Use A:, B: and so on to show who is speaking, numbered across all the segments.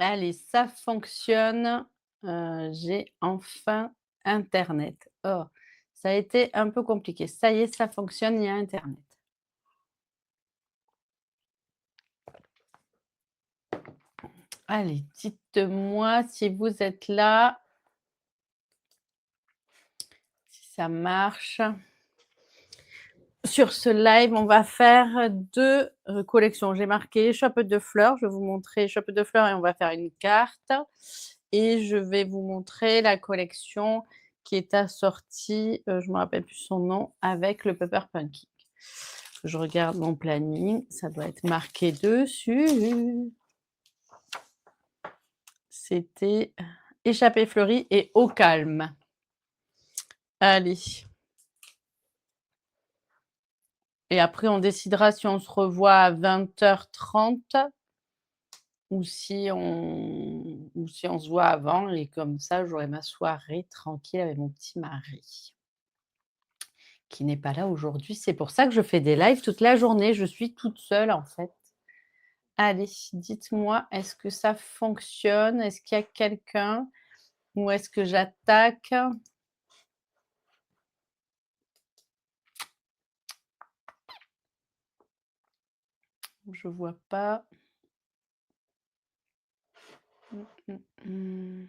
A: Allez, ça fonctionne. J'ai enfin internet. Oh, ça a été un peu compliqué. Ça y est, ça fonctionne, il y a internet. Allez, dites-moi si vous êtes là, si ça marche. Sur ce live, on va faire 2 collections. J'ai marqué shop de fleurs, je vais vous montrer shop de fleurs et on va faire une carte et je vais vous montrer la collection qui est assortie, je me rappelle plus son nom, avec le Pepper Punky. Je regarde mon planning, ça doit être marqué dessus. C'était échappée fleurie et eau calme. Allez. Et après on décidera si on se revoit à 20h30 ou si on se voit avant et comme ça j'aurai ma soirée tranquille avec mon petit mari, qui n'est pas là aujourd'hui. C'est pour ça que je fais des lives toute la journée. Je suis toute seule en fait. Allez, dites-moi, est-ce que ça fonctionne? Est-ce qu'il y a quelqu'un? Ou est-ce que j'attaque? Je vois pas. Mmh, mmh, mmh.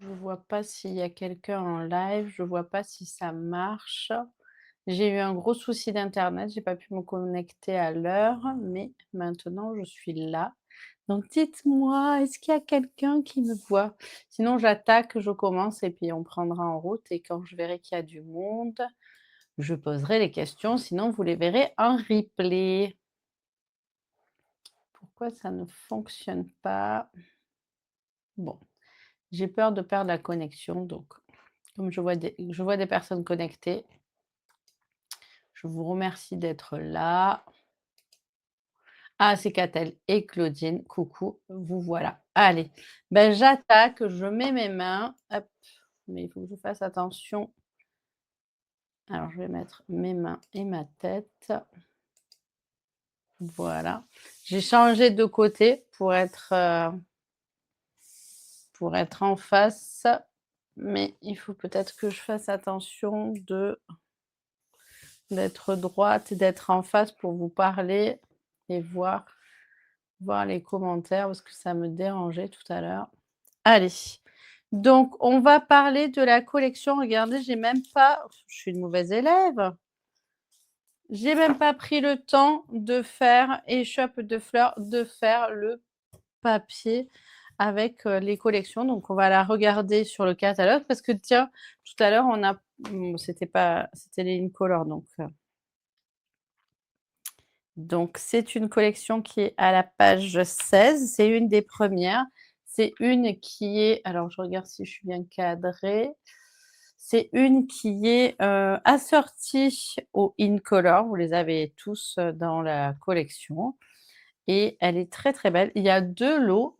A: Je vois pas s'il y a quelqu'un en live, je vois pas si ça marche. J'ai eu un gros souci d'internet, j'ai pas pu me connecter à l'heure, mais maintenant je suis là. Donc dites-moi, est-ce qu'il y a quelqu'un qui me voit? Sinon j'attaque, je commence et puis on prendra en route et quand je verrai qu'il y a du monde, je poserai les questions, sinon vous les verrez en replay. Pourquoi ça ne fonctionne pas? Bon, j'ai peur de perdre la connexion, donc comme je vois des personnes connectées, je vous remercie d'être là. Ah, c'est Catel et Claudine. Coucou, vous voilà. Allez, ben, j'attaque, je mets mes mains. Hop, mais il faut que je fasse attention. Alors, je vais mettre mes mains et ma tête. Voilà. J'ai changé de côté pour être en face, mais il faut peut-être que je fasse attention d'être droite et d'être en face pour vous parler et voir les commentaires parce que ça me dérangeait tout à l'heure. Allez, donc on va parler de la collection. Regardez, j'ai même pas je suis une mauvaise élève. J'ai même pas pris le temps de faire échoppe de fleurs, de faire le papier avec, les collections. Donc on va la regarder sur le catalogue parce que tiens, tout à l'heure on a c'était pas c'était les Incolor donc c'est une collection qui est à la page 16, c'est une des premières. C'est une qui est alors je regarde si je suis bien cadrée. C'est une qui est, assortie aux Incolor. Vous les avez tous, dans la collection et elle est très, très belle. Il y a 2 lots,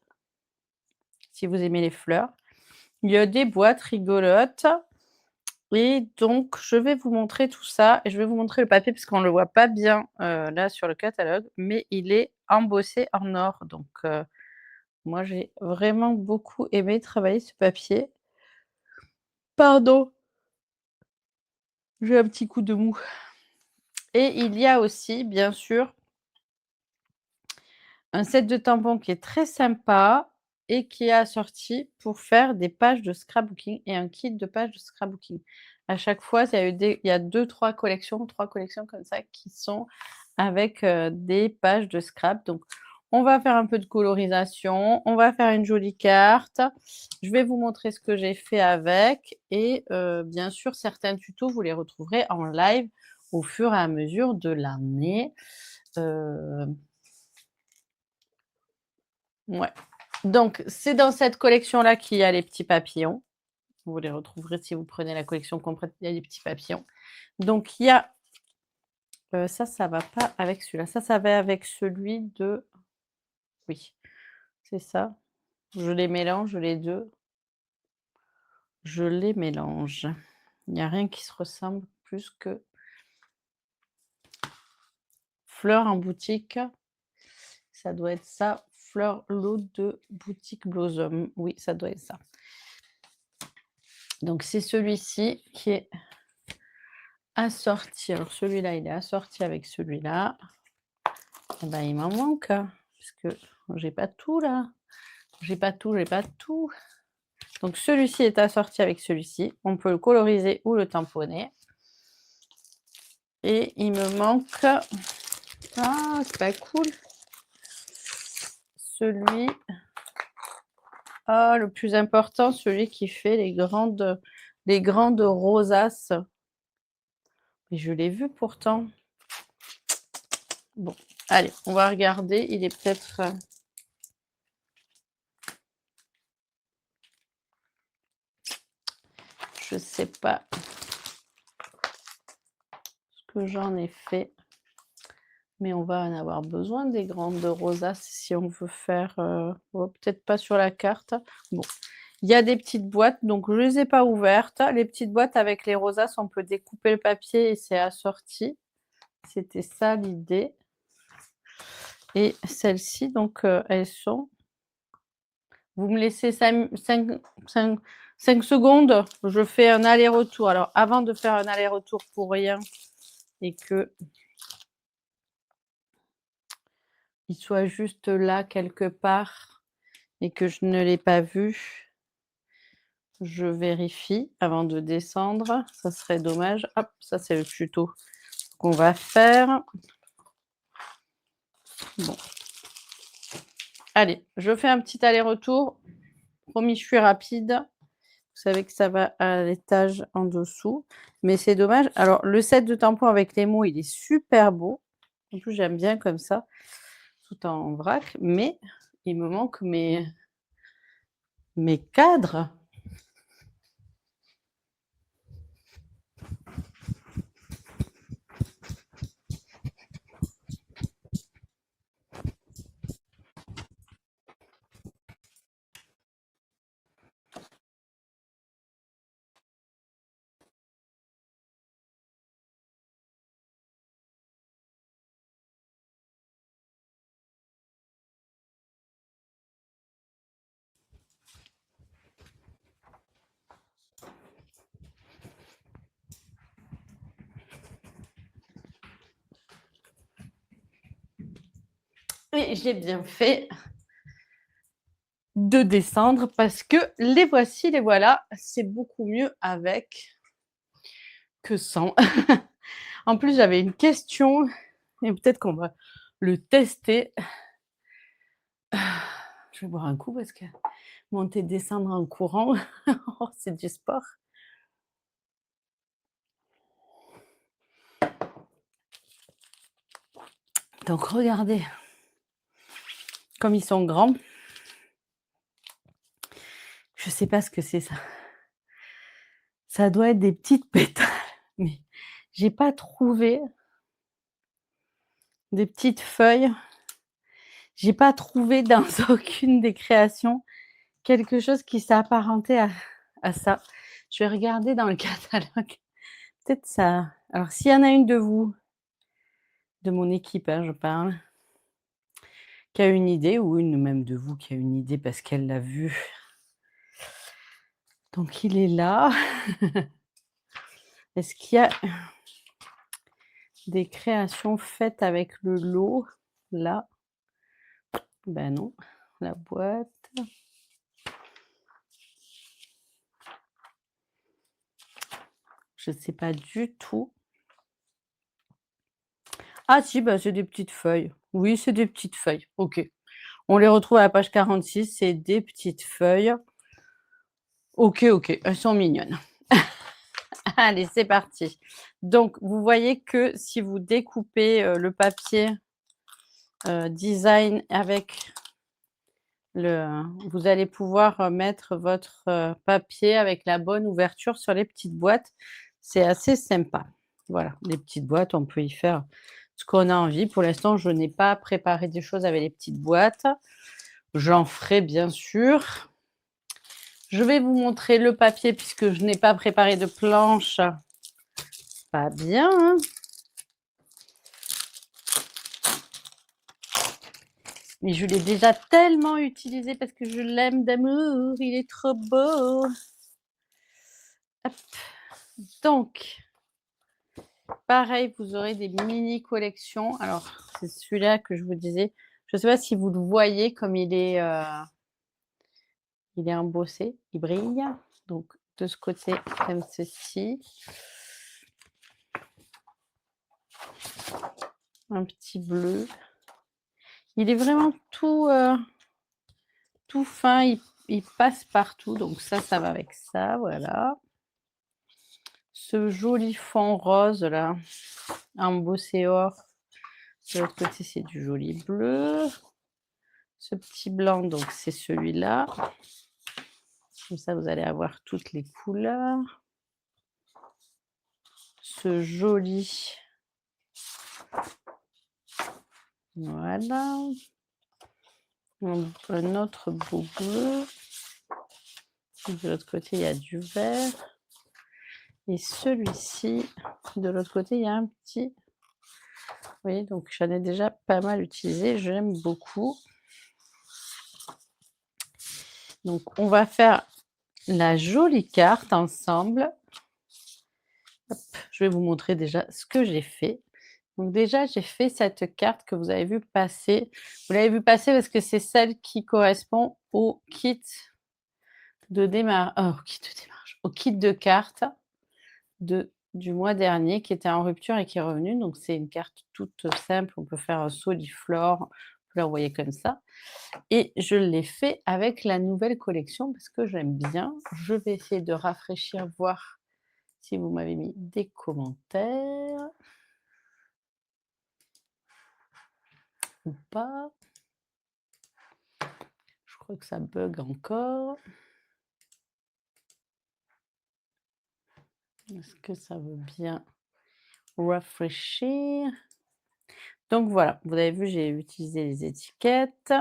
A: si vous aimez les fleurs. Il y a des boîtes rigolotes et donc je vais vous montrer tout ça et je vais vous montrer le papier parce qu'on ne le voit pas bien, là sur le catalogue, mais il est embossé en or donc moi j'ai vraiment beaucoup aimé travailler ce papier. Pardon, j'ai un petit coup de mou et il y a aussi bien sûr un set de tampons qui est très sympa et qui est assorti pour faire des pages de scrapbooking et un kit de pages de scrapbooking. À chaque fois, il y a 2-3 collections, 3 collections comme ça qui sont avec, des pages de scrap. Donc on va faire un peu de colorisation, on va faire une jolie carte. Je vais vous montrer ce que j'ai fait avec et bien sûr certains tutos, vous les retrouverez en live au fur et à mesure de l'année. Heu Ouais. Donc c'est dans cette collection-là qu'il y a les petits papillons. Vous les retrouverez si vous prenez la collection complète, il y a les petits papillons. Donc il y a, ça, ça va pas avec celui-là. Ça va avec celui de oui, c'est ça. Je les mélange les 2. Je les mélange. Il n'y a rien qui se ressemble plus que fleurs en boutique. Ça doit être ça, Fleur L'eau de Boutique Blossom. Oui, ça doit être ça. Donc c'est celui-ci qui est assorti. Alors celui-là, il est assorti avec celui-là. Eh ben, il m'en manque, parce que j'ai pas tout là. J'ai pas tout. Donc celui-ci est assorti avec celui-ci. On peut le coloriser ou le tamponner. Et il me manque... Ah, c'est pas cool. Celui... Ah, le plus important, celui qui fait les grandes rosaces. Mais je l'ai vu pourtant. Bon, allez, on va regarder. Il est peut-être... Je sais pas ce que j'en ai fait. Mais on va en avoir besoin des grandes rosaces si on veut faire... oh, peut-être pas sur la carte. Bon, il y a des petites boîtes, donc je ne les ai pas ouvertes. Les petites boîtes avec les rosaces, on peut découper le papier et c'est assorti. C'était ça l'idée. Et celles-ci, donc elles sont... Vous me laissez 5 secondes, je fais un aller-retour. Alors, avant de faire un aller-retour pour rien et que il soit juste là quelque part et que je ne l'ai pas vu, je vérifie avant de descendre. Ça serait dommage. Hop, ça c'est le tuto qu'on va faire. Bon. Allez, je fais un petit aller-retour. Promis, je suis rapide. Vous savez que ça va à l'étage en dessous. Mais c'est dommage. Alors, le set de tampons avec les mots, il est super beau. En plus, j'aime bien comme ça, tout en vrac. Mais il me manque mes cadres. Et j'ai bien fait de descendre parce que les voici, les voilà. C'est beaucoup mieux avec que sans. En plus, j'avais une question et peut-être qu'on va le tester. Je vais boire un coup parce que monter, descendre en courant, c'est du sport. Donc, regardez comme ils sont grands. Je ne sais pas ce que c'est ça. Ça doit être des petites pétales, mais j'ai pas trouvé des petites feuilles. J'ai pas trouvé dans aucune des créations quelque chose qui s'apparentait à ça. Je vais regarder dans le catalogue. Peut-être ça. Alors, s'il y en a une de vous, de mon équipe, hein, je parle, qui a une idée, ou une même de vous qui a une idée parce qu'elle l'a vu. Donc, il est là. Est-ce qu'il y a des créations faites avec le lot là? Ben non. La boîte. Je ne sais pas du tout. Ah si, bah, c'est des petites feuilles. Oui, c'est des petites feuilles. OK. On les retrouve à la page 46, c'est des petites feuilles. OK, elles sont mignonnes. Allez, c'est parti. Donc, vous voyez que si vous découpez le papier design avec vous allez pouvoir mettre votre papier avec la bonne ouverture sur les petites boîtes. C'est assez sympa. Voilà, les petites boîtes, on peut y faire ce qu'on a envie. Pour l'instant, je n'ai pas préparé des choses avec les petites boîtes. J'en ferai bien sûr. Je vais vous montrer le papier puisque je n'ai pas préparé de planche. Pas bien, hein? Mais je l'ai déjà tellement utilisé parce que je l'aime d'amour, il est trop beau. Hop. Donc, pareil, vous aurez des mini collections. Alors, c'est celui-là que je vous disais. Je ne sais pas si vous le voyez comme il est embossé, il brille. Donc, de ce côté, comme ceci. Un petit bleu. Il est vraiment tout fin, il passe partout. Donc ça va avec ça, voilà. Ce joli fond rose là, embossé or. De l'autre côté, c'est du joli bleu. Ce petit blanc, donc c'est celui-là. Comme ça, vous allez avoir toutes les couleurs. Ce joli. Voilà. Un autre beau bleu. De l'autre côté, il y a du vert. Et celui-ci, de l'autre côté, il y a un petit. Vous voyez, donc j'en ai déjà pas mal utilisé. J'aime beaucoup. Donc, on va faire la jolie carte ensemble. Hop, je vais vous montrer déjà ce que j'ai fait. Donc déjà, j'ai fait cette carte que vous avez vu passer. Vous l'avez vu passer parce que c'est celle qui correspond au kit de démarrage, au kit de cartes du mois dernier qui était en rupture et qui est revenu. Donc c'est une carte toute simple. On peut faire un soliflore, on peut l'envoyer comme ça. Et je l'ai fait avec la nouvelle collection parce que j'aime bien. Je vais essayer de rafraîchir, voir si vous m'avez mis des commentaires ou pas. Je crois que ça bug encore. Est-ce que ça veut bien rafraîchir? Donc voilà, vous avez vu, j'ai utilisé les étiquettes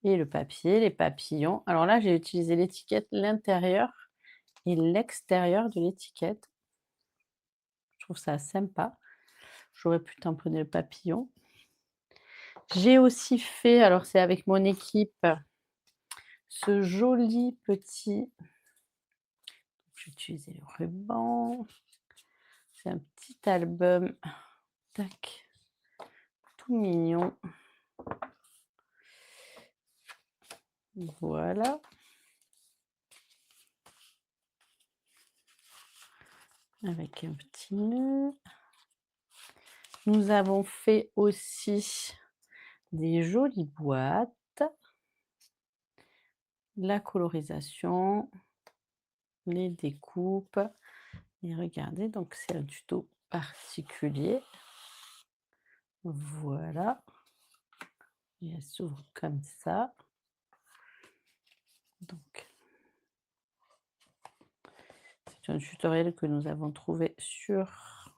A: et le papier, les papillons. Alors là, j'ai utilisé l'étiquette, l'intérieur et l'extérieur de l'étiquette. Je trouve ça sympa. J'aurais pu tamponner le papillon. J'ai aussi fait, alors c'est avec mon équipe, ce joli petit. J'ai utilisé le ruban. C'est un petit album. Tac. Tout mignon. Voilà. Avec un petit nœud. Nous avons fait aussi des jolies boîtes. La colorisation, les découpes. Et regardez, donc c'est un tuto particulier. Voilà. Et elle s'ouvre comme ça. Donc, c'est un tutoriel que nous avons trouvé sur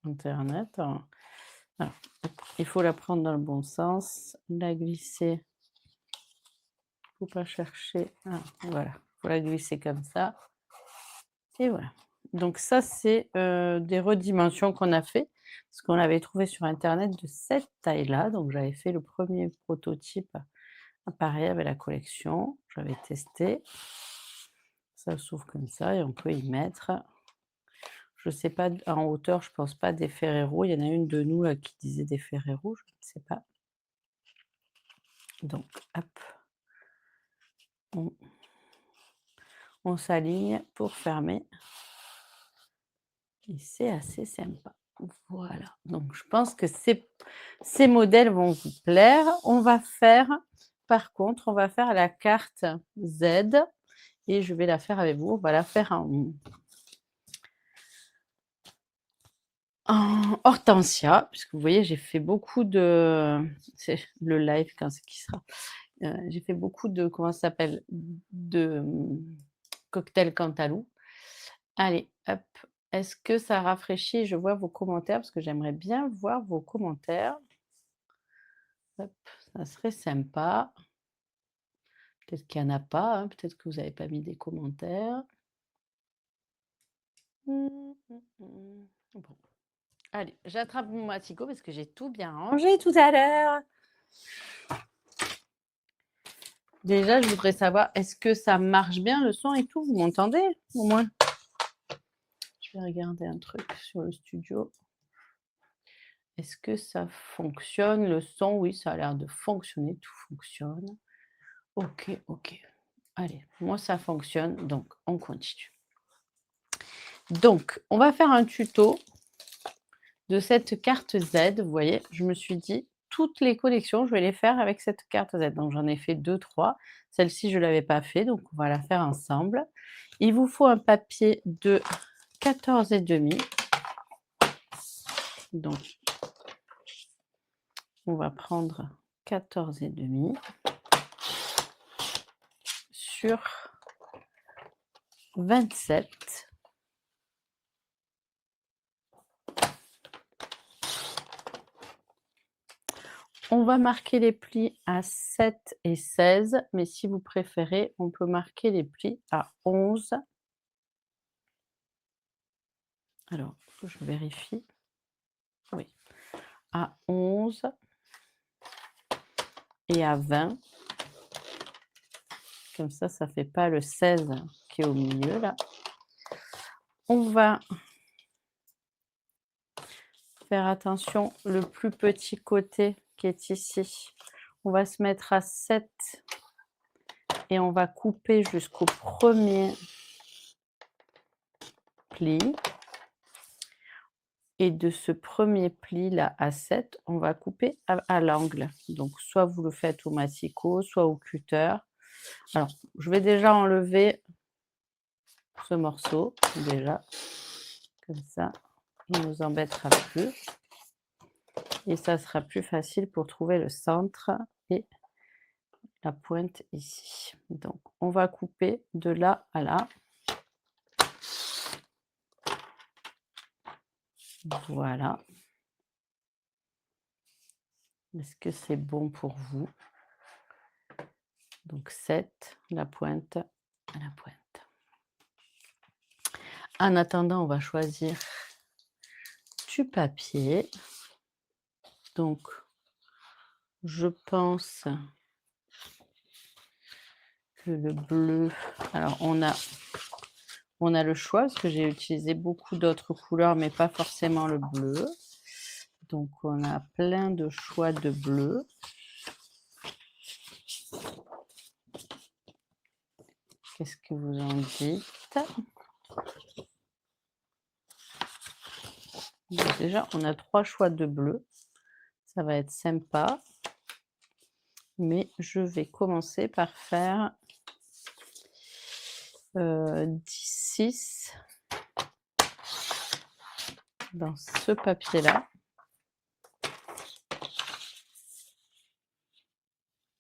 A: internet. Alors, il faut la prendre dans le bon sens, la glisser. Il ne faut pas chercher. Ah, voilà, il faut la glisser comme ça. Et voilà. Donc ça, c'est des redimensions qu'on a fait, parce qu'on avait trouvé sur internet de cette taille-là. Donc j'avais fait le premier prototype pareil avec la collection. J'avais testé. Ça s'ouvre comme ça et on peut y mettre. Je ne sais pas, en hauteur, je ne pense pas des Ferrero. Il y en a une de nous là, qui disait des Ferrero, je ne sais pas. Donc, hop, on s'aligne pour fermer. Et c'est assez sympa. Voilà, donc je pense que ces modèles vont vous plaire. On va faire, par contre, on va faire la carte Z et je vais la faire avec vous. On va la faire en hortensia, puisque vous voyez, j'ai fait beaucoup de... C'est le live quand c'est qui sera. J'ai fait beaucoup de, comment ça s'appelle, de cocktail Cantalou. Allez, hop. Est-ce que ça rafraîchit? Je vois vos commentaires parce que j'aimerais bien voir vos commentaires. Hop, ça serait sympa. Peut-être qu'il n'y en a pas, hein, peut-être que vous n'avez pas mis des commentaires. Bon. Allez, j'attrape mon matico parce que j'ai tout bien rangé tout à l'heure. Déjà, je voudrais savoir, est-ce que ça marche bien le son et tout? Vous m'entendez au moins? Je vais regarder un truc sur le studio. Est-ce que ça fonctionne le son? Oui, ça a l'air de fonctionner, tout fonctionne. OK, OK. Allez, moi ça fonctionne, donc on continue. Donc, on va faire un tuto de cette carte Z. Vous voyez, je me suis dit, toutes les collections, je vais les faire avec cette carte Z. Donc, j'en ai fait 2, 3. Celle-ci, je ne l'avais pas fait, donc on va la faire ensemble. Il vous faut un papier de 14,5. Donc, on va prendre 14,5 sur 27. On va marquer les plis à 7 et 16, mais si vous préférez, on peut marquer les plis à 11. Alors, je vérifie. Oui, à 11 et à 20. Comme ça ne fait pas le 16 qui est au milieu là. On va faire attention, le plus petit côté qui est ici, on va se mettre à 7 et on va couper jusqu'au premier pli. Et de ce premier pli là à 7, on va couper à l'angle. Donc soit vous le faites au massicot, soit au cutter. Alors, je vais déjà enlever ce morceau, déjà, comme ça, il ne nous embêtera plus. Et ça sera plus facile pour trouver le centre et la pointe ici. Donc, on va couper de là à là. Voilà. Est-ce que c'est bon pour vous? Donc 7, la pointe à la pointe. En attendant, on va choisir du papier. Donc, je pense que le bleu... Alors, on a le choix parce que j'ai utilisé beaucoup d'autres couleurs, mais pas forcément le bleu. Donc, on a plein de choix de bleu. Qu'est-ce que vous en dites? Donc déjà, on a 3 choix de bleu. Ça va être sympa. Mais je vais commencer par faire 10-6 dans ce papier-là.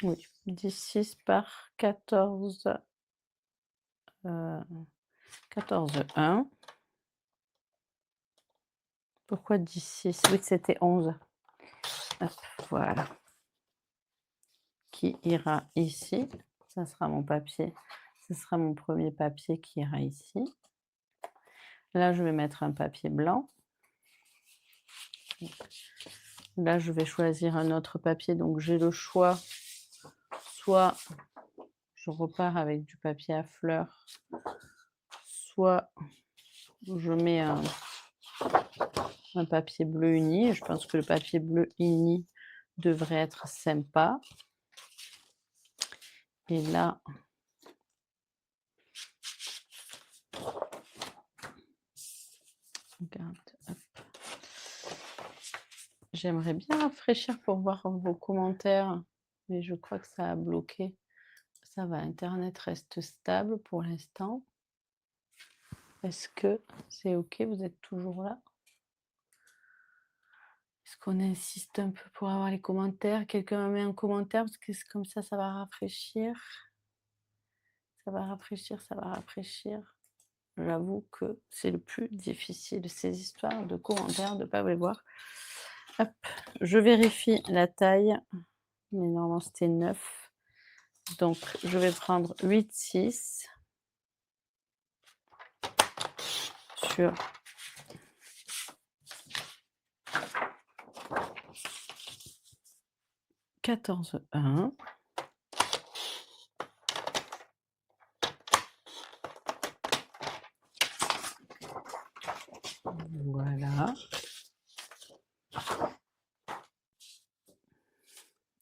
A: Oui, 10-6 par 14, 14,1. Pourquoi 10-6? Oui, c'était 11. Hop, voilà. Qui ira ici. Ça sera mon papier. Ce sera mon premier papier qui ira ici. Là, je vais mettre un papier blanc. Là, je vais choisir un autre papier. Donc, j'ai le choix. Soit je repars avec du papier à fleurs, soit je mets un papier bleu uni. Je pense que le papier bleu uni devrait être sympa. Et là, regarde, hop. J'aimerais bien rafraîchir pour voir vos commentaires, mais je crois que ça a bloqué. Ça va, Internet reste stable pour l'instant. Est-ce que c'est OK? Vous êtes toujours là? Est-ce qu'on insiste un peu pour avoir les commentaires? Quelqu'un met un commentaire parce que comme ça va rafraîchir. Ça va rafraîchir, ça va rafraîchir. J'avoue que c'est le plus difficile, ces histoires de commentaires, de ne pas les voir. Hop, je vérifie la taille, mais normalement c'était 9. Donc je vais prendre 8-6 sur 14,1. Voilà.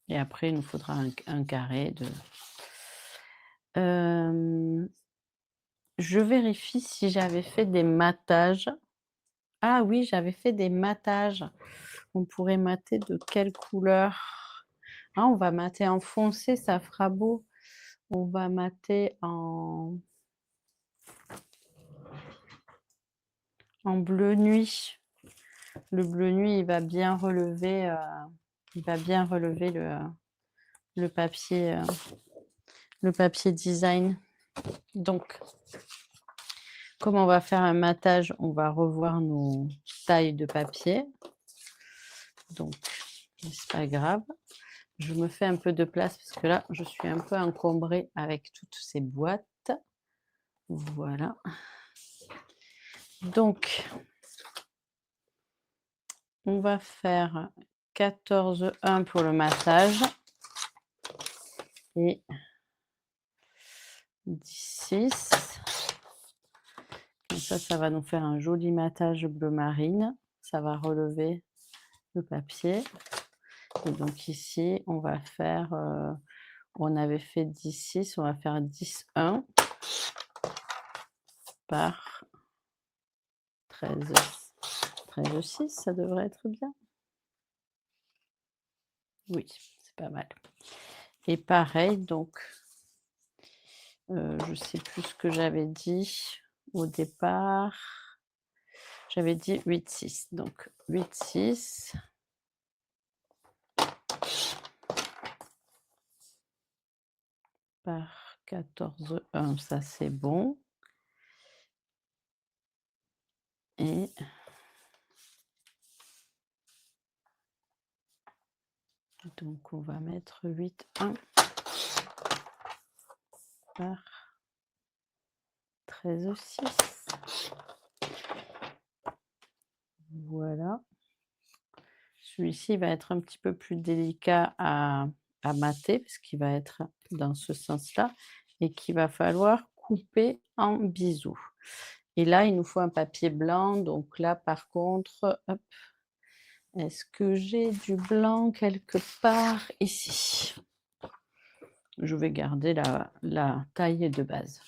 A: Et après, il nous faudra un carré de... je vérifie si j'avais fait des matages. Ah oui, j'avais fait des matages. On pourrait mater de quelle couleur? Ah, on va mater en foncé, ça fera beau. On va mater en bleu nuit. Le bleu nuit, il va bien relever, le papier, design. Donc, comme on va faire un matage, on va revoir nos tailles de papier. Donc, c'est pas grave. Je me fais un peu de place parce que là, je suis un peu encombrée avec toutes ces boîtes. Voilà. Donc, on va faire 14,1 pour le massage et 16. Comme ça va nous faire un joli matage bleu marine. Ça va relever le papier. Et donc ici, on va faire, on avait fait 10,6, on va faire 10,1 par 13,6, ça devrait être bien. Oui, c'est pas mal. Et pareil, donc, je sais plus ce que j'avais dit au départ. J'avais dit 8,6. Donc 8,6 par 14,1, ça c'est bon. Et donc on va mettre 8,1 par 13,6. Voilà. Celui-ci va être un petit peu plus délicat à mater parce qu'il va être dans ce sens-là et qu'il va falloir couper en bisous. Et là, il nous faut un papier blanc. Donc là, par contre, hop, est-ce que j'ai du blanc quelque part ici? Je vais garder la taille de base.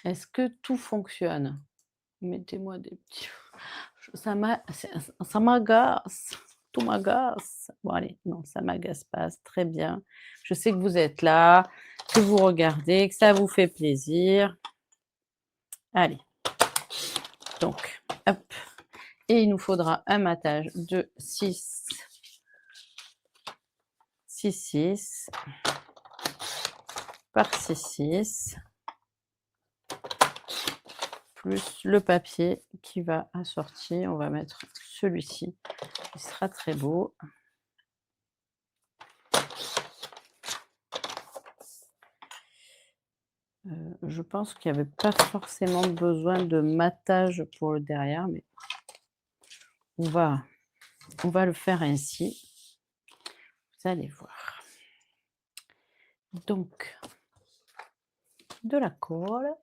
A: Est-ce que tout fonctionne? Mettez-moi des petits... Ça m'agace. Tout m'agace. Bon, allez, non, ça m'agace pas. C'est très bien. Je sais que vous êtes là, que vous regardez, que ça vous fait plaisir. Allez. Donc, hop. Et il nous faudra un matage de 6, 6 par 6 plus le papier qui va assortir. On va mettre celui-ci. Il sera très beau. Je pense qu'il n'y avait pas forcément besoin de matage pour le derrière, mais on va le faire ainsi. Vous allez voir. Donc, de la colle.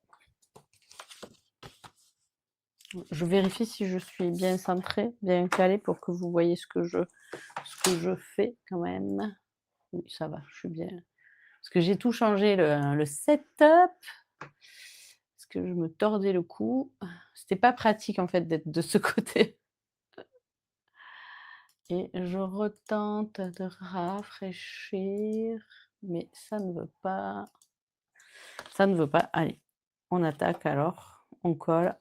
A: Je vérifie si je suis bien centrée, bien calée pour que vous voyez ce que je fais quand même. Oui, ça va, je suis bien. Parce que j'ai tout changé, le setup. Parce que je me tordais le cou. C'était pas pratique en fait d'être de ce côté. Et je retente de rafraîchir, mais ça ne veut pas. Ça ne veut pas. Allez, on attaque alors. On colle.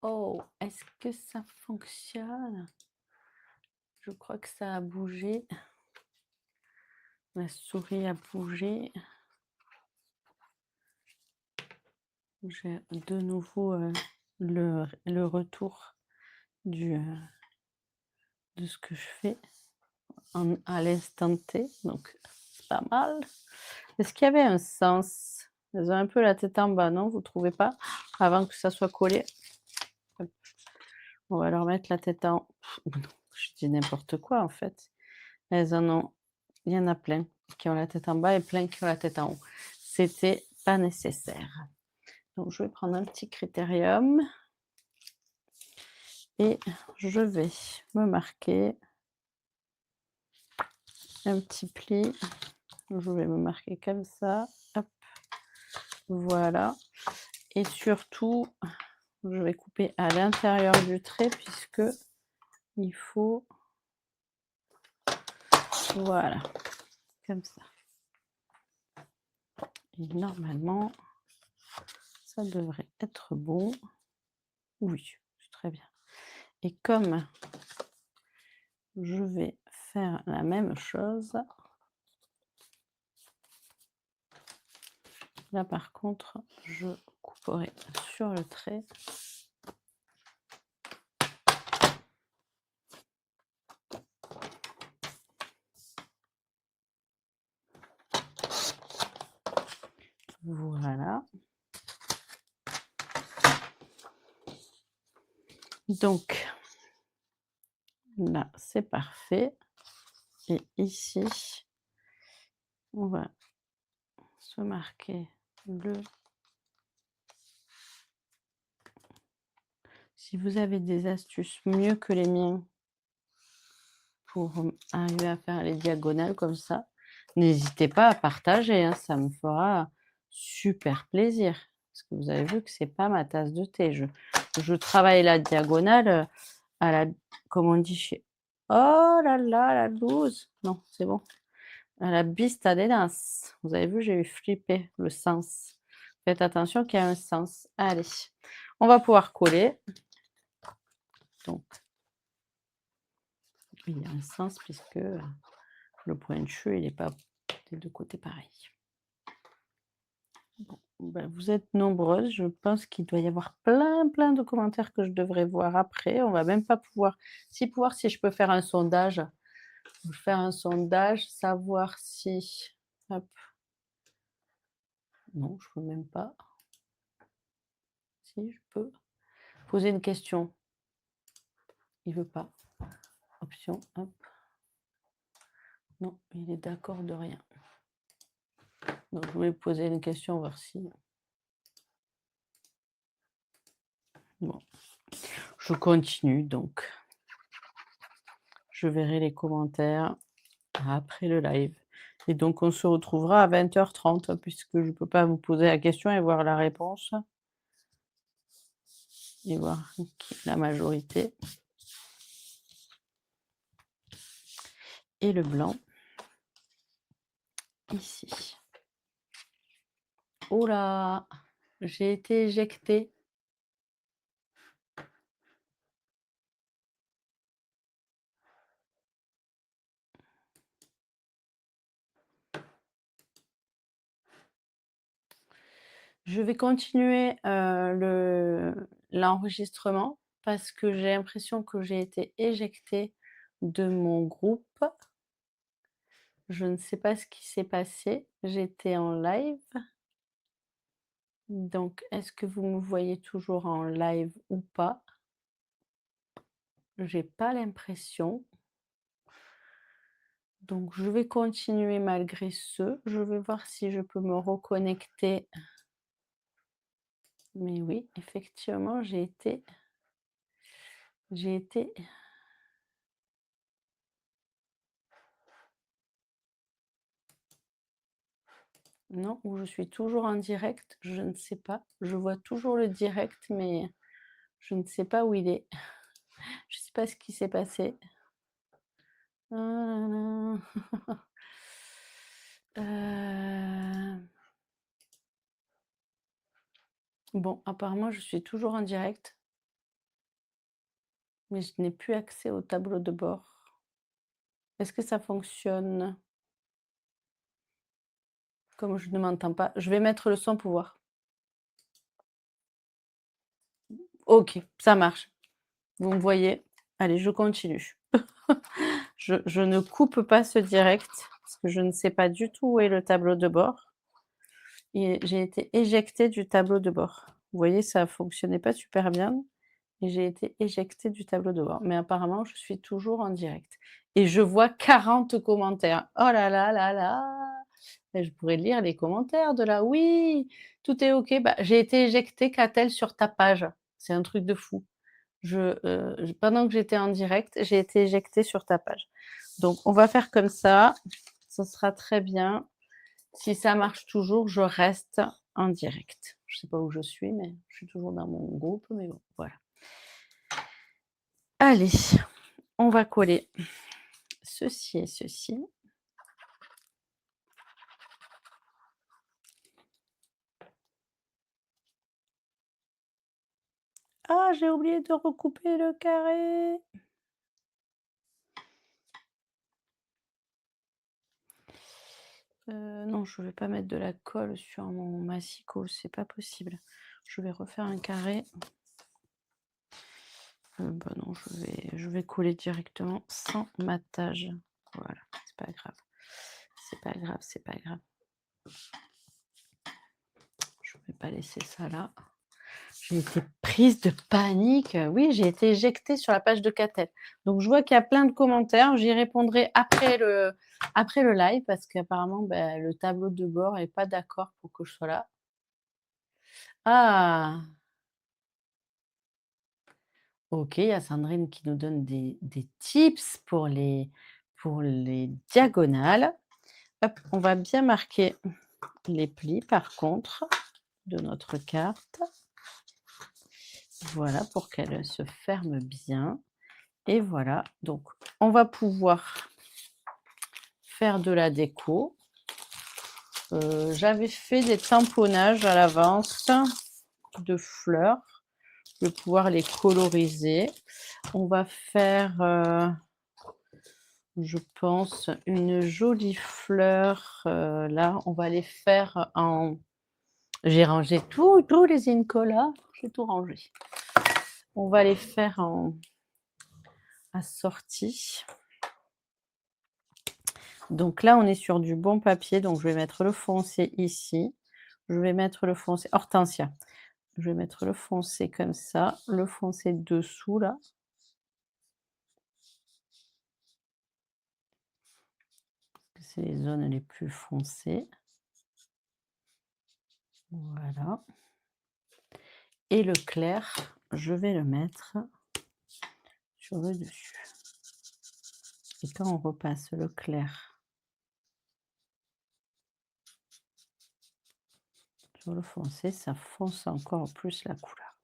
A: Oh, est-ce que ça fonctionne? Je crois que ça a bougé. La souris a bougé. J'ai de nouveau, le retour du, de ce que je fais à l'instant T, donc c'est pas mal. Est-ce qu'il y avait un sens? Elles ont un peu la tête en bas, non, vous trouvez pas? Avant que ça soit collé. Hop, on va leur mettre la tête en non, je dis n'importe quoi en fait. Elles en ont il y en a plein qui ont la tête en bas et plein qui ont la tête en haut. C'était pas nécessaire. Donc je vais prendre un petit critérium et je vais me marquer un petit pli. Je vais me marquer comme ça. Hop, voilà. Et surtout, je vais couper à l'intérieur du trait puisque il faut, voilà, comme ça. Et normalement, ça devrait être bon. Oui, c'est très bien. Et comme je vais faire la même chose, là par contre, je couperai sur le trait. Voilà. Donc, là, c'est parfait. Et ici, on va se marquer le... Si vous avez des astuces mieux que les miens pour arriver à faire les diagonales comme ça, n'hésitez pas à partager, hein, ça me fera super plaisir. Parce que vous avez vu que c'est pas ma tasse de thé. Je travaille la diagonale à la, comme on dit chez... Oh là là, la loose. Non, c'est bon. À la vista des nas. Vous avez vu, j'ai eu flippé le sens. Faites attention qu'il y a un sens. Allez, on va pouvoir coller. Donc, il y a un sens puisque le pointu, il n'est pas des deux côtés pareil. Bon, ben, vous êtes nombreuses. Je pense qu'il doit y avoir plein de commentaires que je devrais voir après. On va même pas pouvoir, si je peux faire un sondage. Savoir si... Hop. Non, je peux même pas. Si, je peux. Poser une question. Il veut pas. Option, hop. Non, il est d'accord de rien. Donc, je voulais poser une question, voir si... Bon. Je continue, donc. Je verrai les commentaires après le live. Et donc, on se retrouvera à 20h30, puisque je ne peux pas vous poser la question et voir la réponse. Et voir la majorité. Et le blanc, ici. Oh là, j'ai été éjectée. Je vais continuer l'enregistrement parce que j'ai l'impression que j'ai été éjectée de mon groupe. Je ne sais pas ce qui s'est passé. J'étais en live. Donc, est-ce que vous me voyez toujours en live ou pas? J'ai pas l'impression. Donc, je vais continuer malgré ce. Je vais voir si je peux me reconnecter. Mais oui, effectivement, j'ai été... Non, ou je suis toujours en direct, je ne sais pas. Je vois toujours le direct, mais je ne sais pas où il est. Je ne sais pas ce qui s'est passé. Bon, apparemment, je suis toujours en direct, mais je n'ai plus accès au tableau de bord. Est-ce que ça fonctionne? Comme je ne m'entends pas, je vais mettre le son pour voir. OK, ça marche. Vous me voyez? Allez, je continue. Je ne coupe pas ce direct parce que je ne sais pas du tout où est le tableau de bord et j'ai été éjectée du tableau de bord. Vous voyez, ça fonctionnait pas super bien et j'ai été éjectée du tableau de bord. Mais apparemment, je suis toujours en direct et je vois 40 commentaires. Oh là là là là! Et je pourrais lire les commentaires de là. «Oui, tout est OK». Bah, j'ai été éjectée, qu'a-t-elle sur ta page? C'est un truc de fou. Pendant que j'étais en direct, j'ai été éjectée sur ta page. Donc on va faire comme ça, sera très bien. Si ça marche toujours, je reste en direct. Je sais pas où je suis, mais je suis toujours dans mon groupe, mais bon, voilà. Allez, on va coller ceci et ceci. Ah, j'ai oublié de recouper le carré! Non, je vais pas mettre de la colle sur mon massicot, c'est pas possible. Je vais refaire un carré. Bah non, je vais coller directement sans matage. Voilà, c'est pas grave. C'est pas grave, c'est pas grave. Je vais pas laisser ça là. J'ai été prise de panique. Oui, j'ai été éjectée sur la page de Catel. Donc je vois qu'il y a plein de commentaires. J'y répondrai après le live parce qu'apparemment, le tableau de bord est pas d'accord pour que je sois là. Ah! OK, il y a Sandrine qui nous donne des tips pour les diagonales. Hop, on va bien marquer les plis par contre de notre carte. Voilà, pour qu'elle se ferme bien et voilà, donc on va pouvoir faire de la déco. J'avais fait des tamponnages à l'avance de fleurs. Je vais pouvoir les coloriser. On va faire, je pense, une jolie fleur, là, on va les faire en j'ai rangé tous les Incola, j'ai tout rangé. On va les faire en assortis. Donc là, on est sur du bon papier, donc je vais mettre le foncé ici. Je vais mettre le foncé hortensia. Je vais mettre le foncé comme ça, le foncé dessous là. C'est les zones les plus foncées. Voilà. Et le clair, je vais le mettre sur le dessus. Et quand on repasse le clair sur le foncé, ça fonce encore plus la couleur.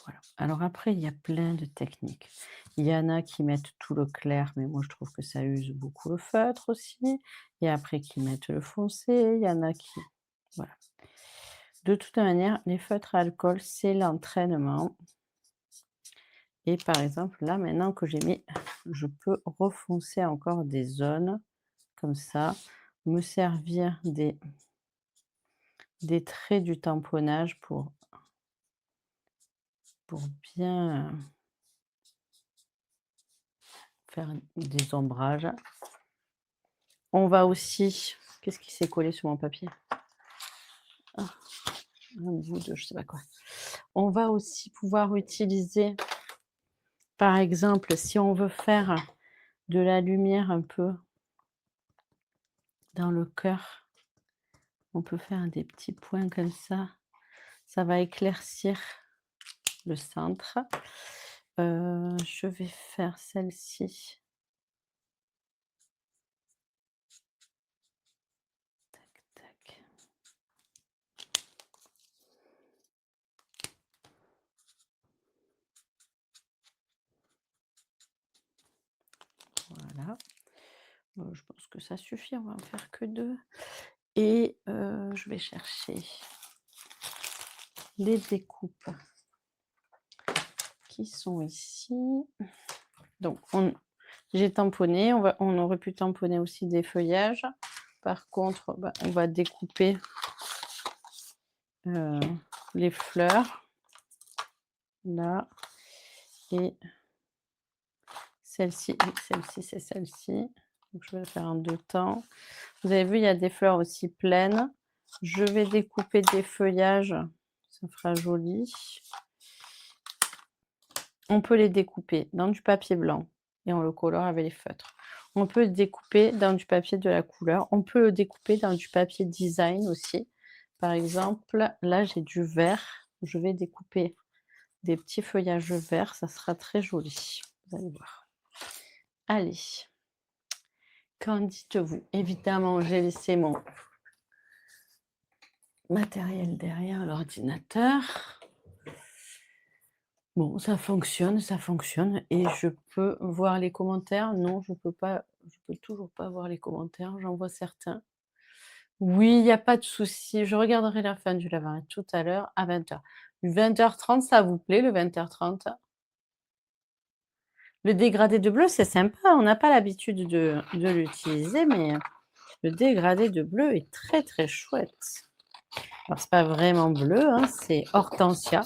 A: Voilà. Alors après, il y a plein de techniques. Il y en a qui mettent tout le clair, mais moi je trouve que ça use beaucoup le feutre aussi. Et après qui mettent le foncé, il y en a qui... Voilà. De toute manière, les feutres à alcool, c'est l'entraînement. Et par exemple, là, maintenant que j'ai mis, je peux refoncer encore des zones comme ça, me servir des traits du tamponnage pour bien faire des ombrages. On va aussi... Qu'est-ce qui s'est collé sur mon papier? Ah, un bout de je sais pas quoi. On va aussi pouvoir utiliser, par exemple, si on veut faire de la lumière un peu dans le cœur, on peut faire des petits points comme ça. Ça va éclaircir le centre. Je vais faire celle-ci. Tac, tac. Voilà. Je pense que ça suffit, on va en faire que 2 et je vais chercher les découpes qui sont ici. Donc j'ai tamponné, on aurait pu tamponner aussi des feuillages. Par contre, on va découper les fleurs. là et celle-ci, oui, celle-ci, c'est celle-ci. Donc je vais le faire en 2 temps. Vous avez vu, il y a des fleurs aussi pleines. Je vais découper des feuillages, ça fera joli. On peut les découper dans du papier blanc et on le colore avec les feutres. On peut le découper dans du papier de la couleur. On peut le découper dans du papier design aussi. Par exemple, là, j'ai du vert. Je vais découper des petits feuillages verts, ça sera très joli. Vous allez voir. Allez, qu'en dites-vous? Évidemment, j'ai laissé mon matériel derrière l'ordinateur. Bon, ça fonctionne et je peux voir les commentaires. Non, je peux pas, je peux toujours pas voir les commentaires, j'en vois certains. Oui, il y a pas de souci, je regarderai la fin du live, tout à l'heure à 20h. 20h30, ça vous plaît le 20h30? Le dégradé de bleu, c'est sympa, on n'a pas l'habitude de l'utiliser, mais le dégradé de bleu est très, très chouette. Alors c'est pas vraiment bleu, hein, c'est hortensia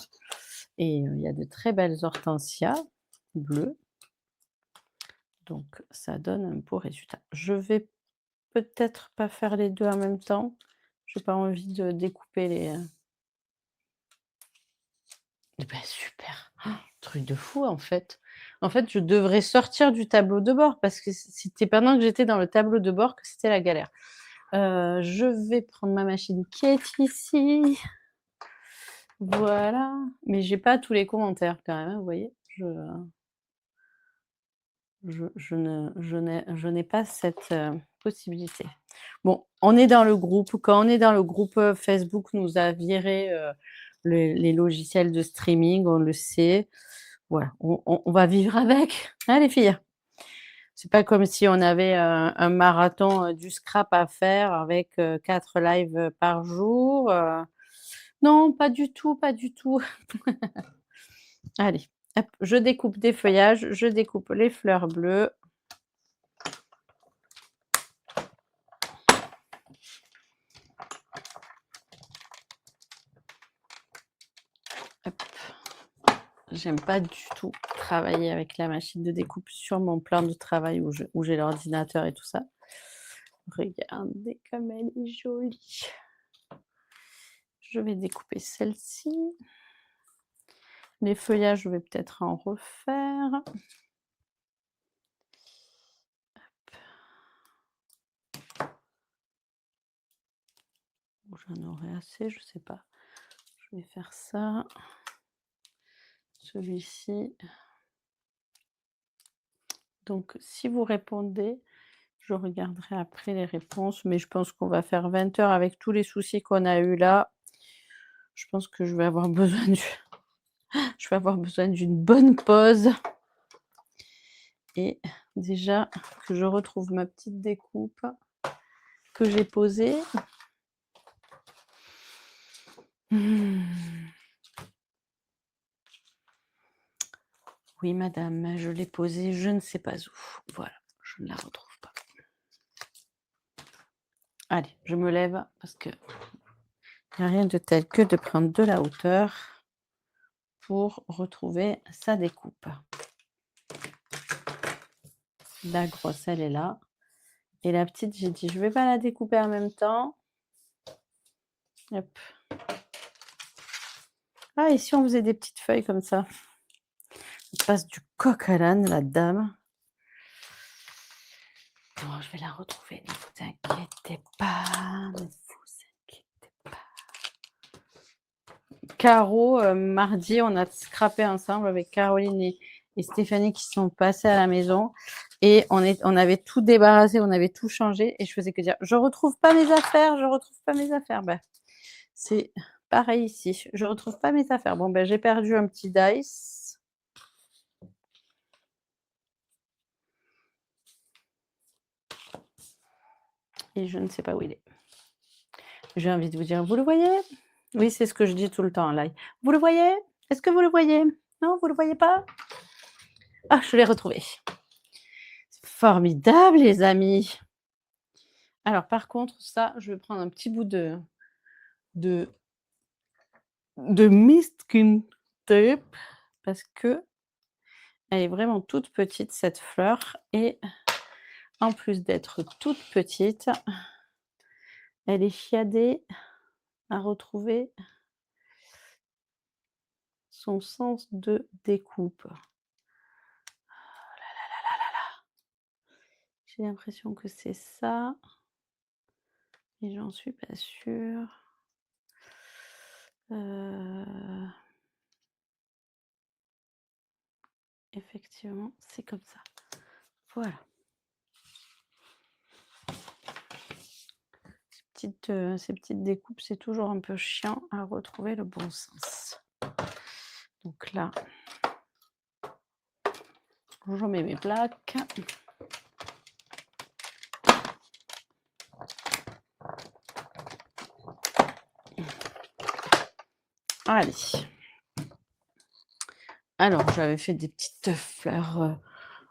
A: et il y a de très belles hortensias bleues. Donc ça donne un beau résultat. Je vais peut-être pas faire les 2 en même temps. J'ai pas envie de découper les, eh bah, super! Truc de fou en fait. En fait, je devrais sortir du tableau de bord parce que c'était pendant que j'étais dans le tableau de bord que c'était la galère. Je vais prendre ma machine qui est ici. Voilà, mais j'ai pas tous les commentaires quand même, hein, vous voyez? Je n'ai pas cette, possibilité. Bon, on est dans le groupe. Quand on est dans le groupe, Facebook nous a viré, les logiciels de streaming, on le sait. Voilà, on va vivre avec, hein les filles? C'est pas comme si on avait, un marathon, du scrap à faire avec, 4 lives, par jour, non, pas du tout, pas du tout. Allez, hop, je découpe des feuillages, je découpe les fleurs bleues. Hop. J'aime pas du tout travailler avec la machine de découpe sur mon plan de travail où j'ai l'ordinateur et tout ça. Regardez comme elle est jolie. Je vais découper celle-ci. Les feuillages, je vais peut-être en refaire. Ou j'en aurai assez, je sais pas. Je vais faire ça. Celui-ci. Donc si vous répondez, je regarderai après les réponses, mais je pense qu'on va faire 20h avec tous les soucis qu'on a eus là. Je pense que je vais avoir besoin d'une bonne pause et déjà que je retrouve ma petite découpe que j'ai posée. Oui madame, je l'ai posée, je ne sais pas où. Voilà, je ne la retrouve pas. Allez, je me lève parce que il n'y a rien de tel que de prendre de la hauteur pour retrouver sa découpe. La grosse, elle est là. Et la petite, j'ai dit, je vais pas la découper en même temps. Hop. Ah, et si on faisait des petites feuilles comme ça? Elle passe du coq à l'âne, la dame. Bon, je vais la retrouver, ne vous inquiétez pas, ne vous inquiétez pas. Caro, mardi, on a scrappé ensemble avec Caroline et Stéphanie qui sont passées à la maison et on avait tout débarrassé, on avait tout changé et je faisais que dire: «Je retrouve pas mes affaires, je retrouve pas mes affaires». Bah, c'est pareil ici, je retrouve pas mes affaires. Bon, ben, j'ai perdu un petit dice. Et je ne sais pas où il est. J'ai envie de vous dire: «Vous le voyez?» Oui, c'est ce que je dis tout le temps en live. «Vous le voyez? Est-ce que vous le voyez? Non, vous le voyez pas?» Ah, je l'ai retrouvé. Formidable les amis. Alors par contre, ça, je vais prendre un petit bout de de masking tape parce que elle est vraiment toute petite cette fleur et en plus d'être toute petite, elle est chiadée à retrouver son sens de découpe. J'ai l'impression que c'est ça, mais j'en suis pas sûre. Heu, Effectivement, c'est comme ça. Voilà. Ces petites découpes, c'est toujours un peu chiant à retrouver le bon sens. Donc là, je mets mes plaques. Allez. Alors, j'avais fait des petites fleurs,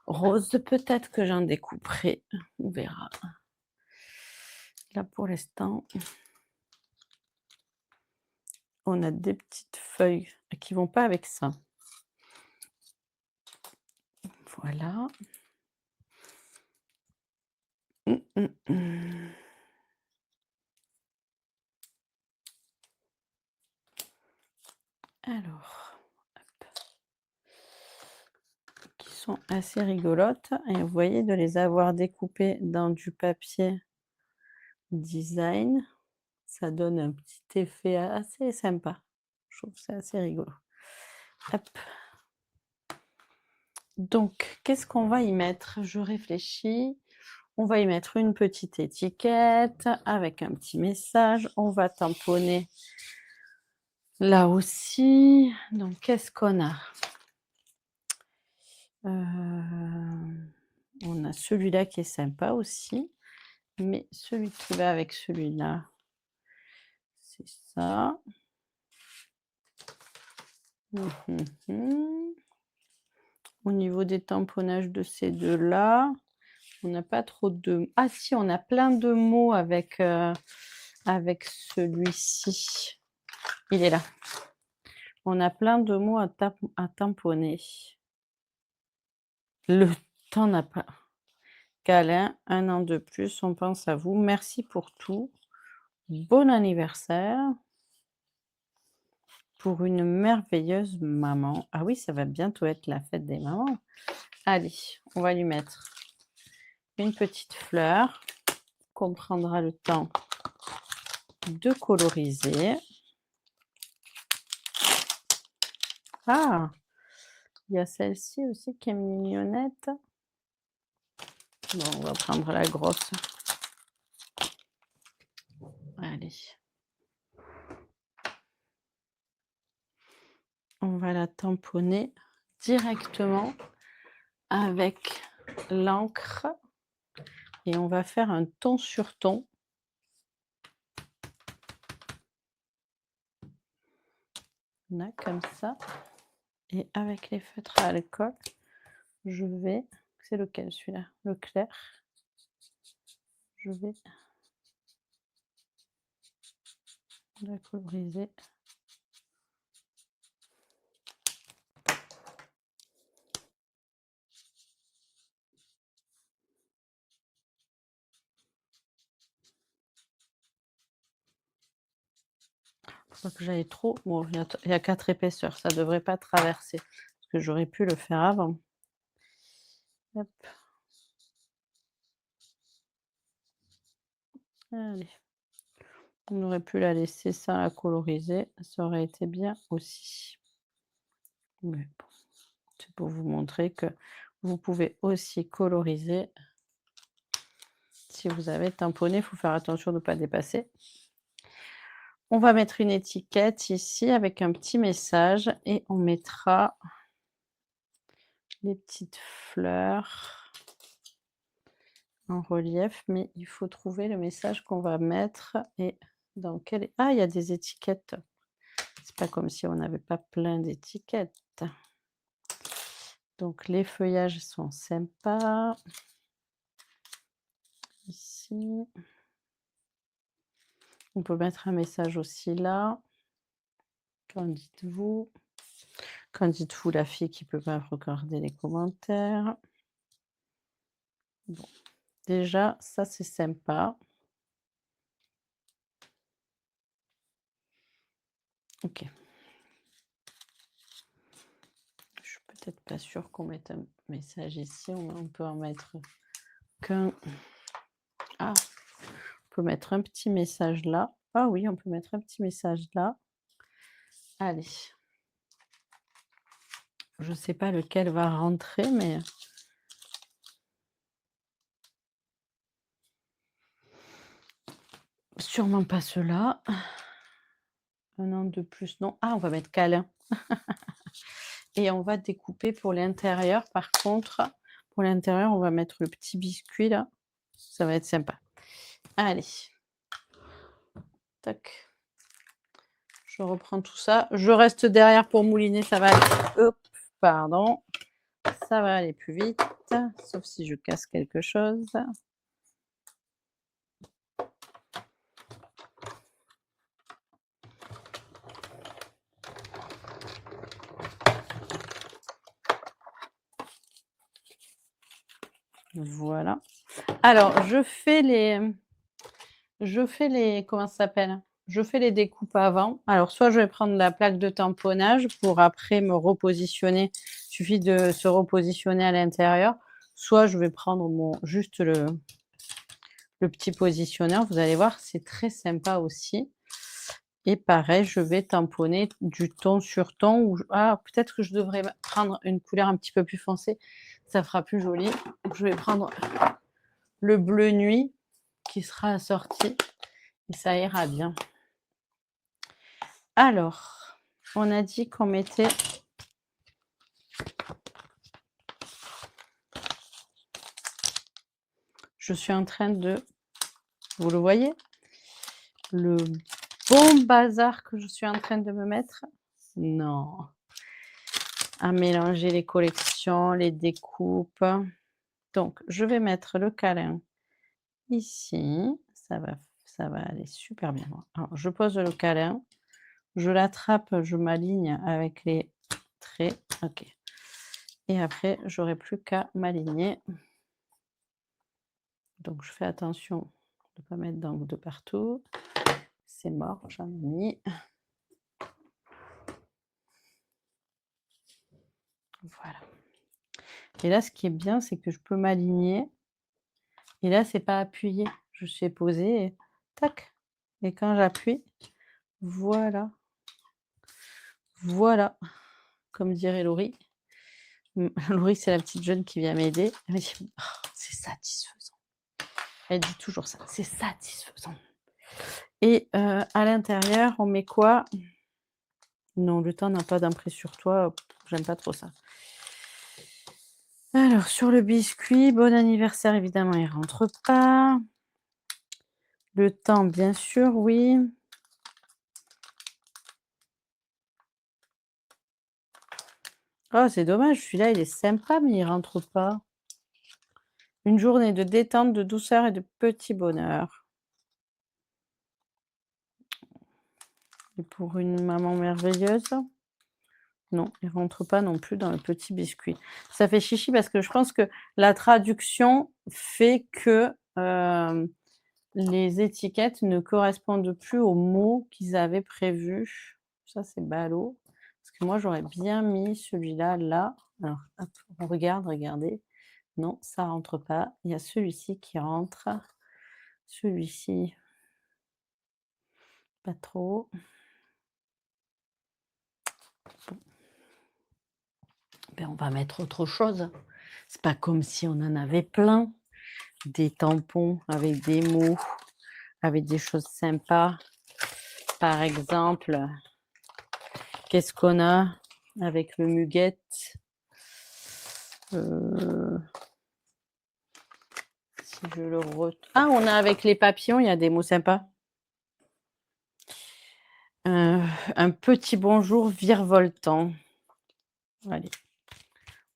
A: roses. Peut-être que j'en découperai, on verra. Là, pour l'instant, on a des petites feuilles qui vont pas avec ça. Voilà. Mmh. Alors, hop, qui sont assez rigolotes et vous voyez de les avoir découpées dans du papier design, ça donne un petit effet assez sympa. Je trouve ça assez rigolo. Hop. Donc, qu'est-ce qu'on va y mettre? Je réfléchis. On va y mettre une petite étiquette avec un petit message. On va tamponner là aussi. Donc, qu'est-ce qu'on a? On a celui-là qui est sympa aussi, mais celui qui va avec celui-là, c'est ça. Mmh. Au niveau des tamponnages de ces deux-là, on n'a pas trop de ah si, on a plein de mots avec, avec celui-ci. Il est là. On a plein de mots à tamponner. Le temps n'a pas câlin, 1 an de plus, on pense à vous. Merci pour tout. Bon anniversaire pour une merveilleuse maman. Ah oui, ça va bientôt être la fête des mamans. Allez, on va lui mettre une petite fleur qu'on prendra le temps de coloriser. Ah! Il y a celle-ci aussi qui est mignonnette. Bon, on va prendre la grosse. Allez. On va la tamponner directement avec l'encre et on va faire un ton sur ton. Là, comme ça. Et avec les feutres à alcool, je vais c'est lequel celui-là? Le clair. Je vais la coloriser. Faut pas que j'aille trop bon, il y a 4 épaisseurs, ça devrait pas traverser, parce que j'aurais pu le faire avant. Hop, allez. On aurait pu la laisser ça à coloriser, ça aurait été bien aussi. Mais bon, c'est pour vous montrer que vous pouvez aussi coloriser si vous avez tamponné, il faut faire attention de ne pas dépasser. On va mettre une étiquette ici avec un petit message et on mettra les petites fleurs en relief, mais il faut trouver le message qu'on va mettre et dans quel ah, il y a des étiquettes. C'est pas comme si on n'avait pas plein d'étiquettes. Donc les feuillages sont sympas. Ici. On peut mettre un message aussi là. Qu'en dites-vous? Qu'en dites-vous, la fille qui peut pas regarder les commentaires? Bon, déjà, ça, c'est sympa. OK. Je suis peut-être pas sûre qu'on mette un message ici. On peut en mettre qu'un. Ah, on peut mettre un petit message là. Ah oui, on peut mettre un petit message là. Allez. Je sais pas lequel va rentrer, mais sûrement pas ceux-là. Un an de plus, non. Ah, on va mettre câlin et on va découper pour l'intérieur. Par contre, pour l'intérieur, on va mettre le petit biscuit là. Ça va être sympa. Allez, tac. Je reprends tout ça. Je reste derrière pour mouliner, ça va aller. Hop, pardon. Ça va aller plus vite, sauf si je casse quelque chose. Voilà. Alors, comment ça s'appelle? Je fais les découpes avant. Alors, soit je vais prendre la plaque de tamponnage pour après me repositionner. Il suffit de se repositionner à l'intérieur. Soit je vais prendre juste le petit positionneur. Vous allez voir, c'est très sympa aussi. Et pareil, je vais tamponner du ton sur ton. Ah, peut-être que je devrais prendre une couleur un petit peu plus foncée. Ça fera plus joli. Donc, je vais prendre le bleu nuit qui sera assorti et ça ira bien. Alors, on a dit qu'on mettait je suis en train de vous le voyez? Le bon bazar que je suis en train de me mettre? Non. À mélanger les collections, les découpes. Donc, je vais mettre le câlin ici. Ça va aller super bien. Alors, je pose le câlin, je l'attrape, je m'aligne avec les traits. OK. Et après, j'aurai plus qu'à m'aligner. Donc, je fais attention de ne pas mettre d'angle de partout. C'est mort, j'en ai mis. Voilà. Et là, ce qui est bien, c'est que je peux m'aligner. Et là, c'est pas appuyé. Je suis posée et tac. Et quand j'appuie, voilà. Voilà, comme dirait Laurie. Laurie, c'est la petite jeune qui vient m'aider. Elle me dit: «Oh, c'est satisfaisant». Elle dit toujours ça: «C'est satisfaisant» et à l'intérieur, on met quoi? Non, le temps n'a pas d'emprise sur toi, j'aime pas trop ça. Alors sur le biscuit, bon anniversaire évidemment, il rentre pas. Le temps, bien sûr, oui. Oh, c'est dommage, celui-là, il est sympa, mais il rentre pas. Une journée de détente, de douceur et de petit bonheur. Et pour une maman merveilleuse? Non, il rentre pas non plus dans le petit biscuit. Ça fait chichi parce que je pense que la traduction fait que, les étiquettes ne correspondent plus aux mots qu'ils avaient prévus. Ça, c'est ballot, parce que moi, j'aurais bien mis celui-là, là. Alors, hop, on regarde, regardez. Non, ça rentre pas. Il y a celui-ci qui rentre. Celui-ci, pas trop. Ben, on va mettre autre chose. C'est pas comme si on en avait plein. Des tampons avec des mots, avec des choses sympas. Par exemple, qu'est-ce qu'on a avec le muguette? Si je le ah, on a avec les papillons, il y a des mots sympas. Un petit bonjour virevoltant. Allez,